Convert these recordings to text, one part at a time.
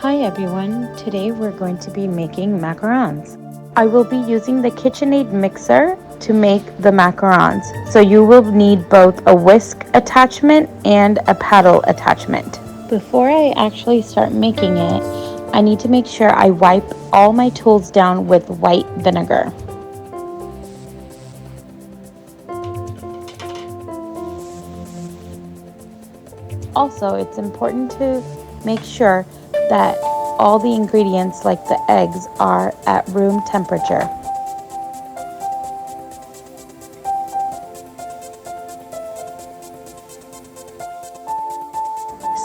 Hi everyone, today we're going to be making macarons. I will be using the KitchenAid mixer to make the macarons, so you will need both a whisk attachment and a paddle attachment. Before I actually start making it, I need to make sure I wipe all my tools down with white vinegar. Also, it's important to make sure that all the ingredients like the eggs are at room temperature.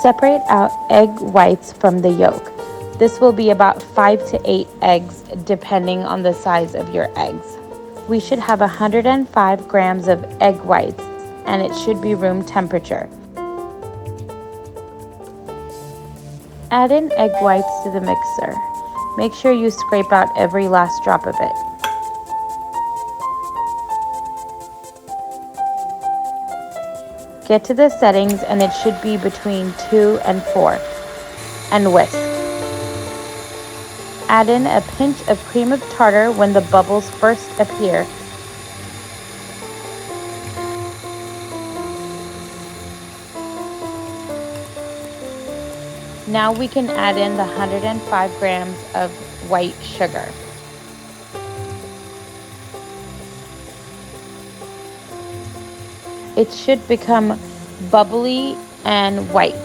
Separate out egg whites from the yolk. This will be about 5 to 8 eggs depending on the size of your eggs. We should have 105 grams of egg whites and it should be room temperature. Add in egg whites to the mixer. Make sure you scrape out every last drop of it. Get to the settings and it should be between 2 and 4. And whisk. Add in a pinch of cream of tartar when the bubbles first appear. Now we can add in the 105 grams of white sugar. It should become bubbly and white.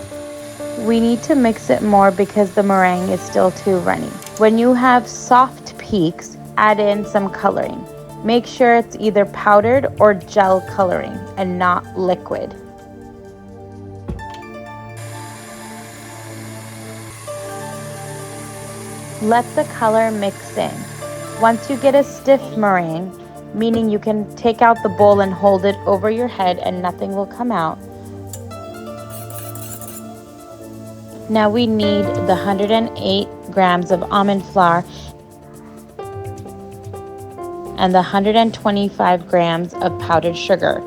We need to mix it more because the meringue is still too runny. When you have soft peaks, add in some coloring. Make sure it's either powdered or gel coloring and not liquid. Let the color mix in. Once you get a stiff meringue, meaning you can take out the bowl and hold it over your head and nothing will come out. Now we need the 108 grams of almond flour and the 125 grams of powdered sugar.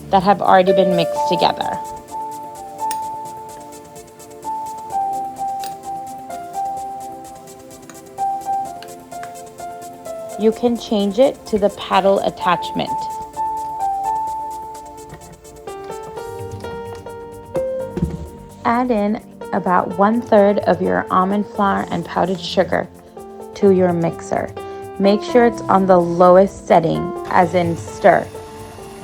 That have already been mixed together. You can change it to the paddle attachment. Add in about 1/3 of your almond flour and powdered sugar to your mixer. Make sure it's on the lowest setting, as in stir,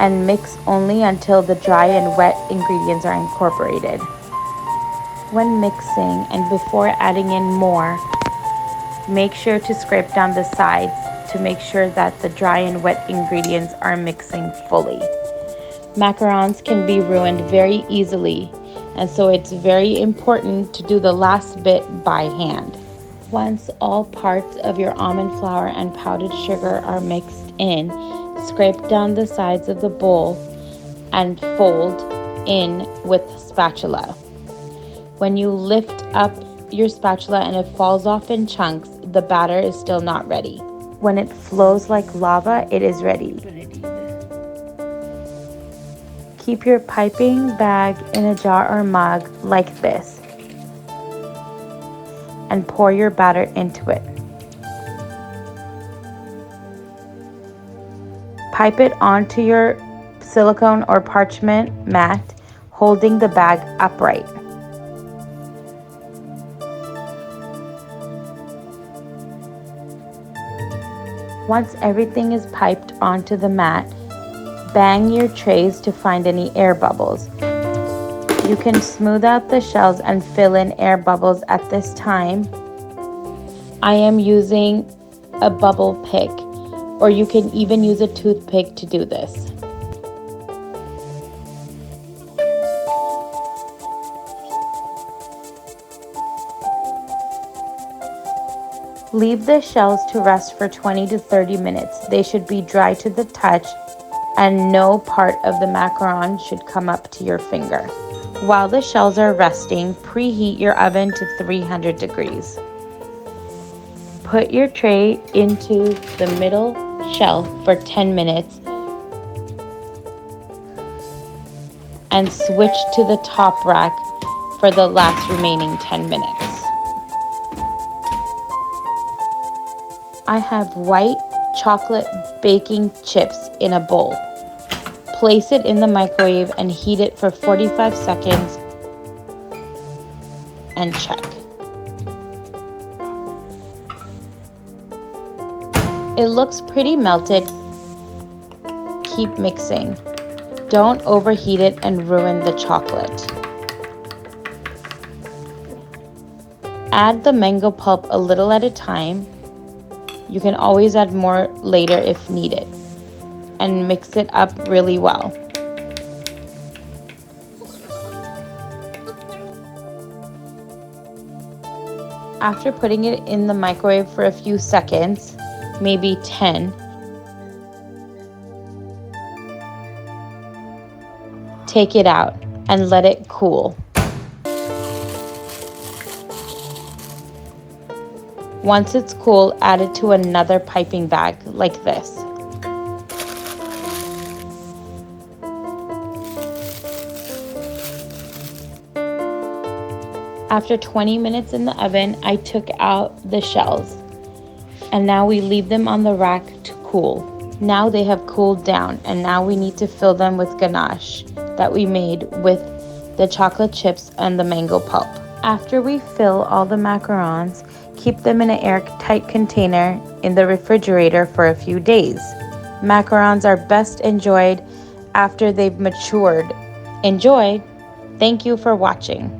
and mix only until the dry and wet ingredients are incorporated. When mixing and before adding in more, make sure to scrape down the sides to make sure that the dry and wet ingredients are mixing fully. Macarons can be ruined very easily, and so it's very important to do the last bit by hand. Once all parts of your almond flour and powdered sugar are mixed in, scrape down the sides of the bowl and fold in with a spatula. When you lift up your spatula and it falls off in chunks, the batter is still not ready. When it flows like lava, it is ready. Keep your piping bag in a jar or mug like this and pour your batter into it. Pipe it onto your silicone or parchment mat, holding the bag upright. Once everything is piped onto the mat, bang your trays to find any air bubbles. You can smooth out the shells and fill in air bubbles at this time. I am using a bubble pick, or you can even use a toothpick to do this. Leave the shells to rest for 20 to 30 minutes. They should be dry to the touch and no part of the macaron should come up to your finger. While the shells are resting, preheat your oven to 300 degrees. Put your tray into the middle shelf for 10 minutes and switch to the top rack for the last remaining 10 minutes. I have white chocolate baking chips in a bowl. Place it in the microwave and heat it for 45 seconds and check. It looks pretty melted. Keep mixing. Don't overheat it and ruin the chocolate. Add the mango pulp a little at a time. You can always add more later if needed. And mix it up really well. After putting it in the microwave for a few seconds, maybe 10, take it out and let it cool. Once it's cool, add it to another piping bag like this. After 20 minutes in the oven, I took out the shells, and now we leave them on the rack to cool. Now they have cooled down, and now we need to fill them with ganache that we made with the chocolate chips and the mango pulp. After we fill all the macarons, keep them in an airtight container in the refrigerator for a few days. Macarons are best enjoyed after they've matured. Enjoy! Thank you for watching.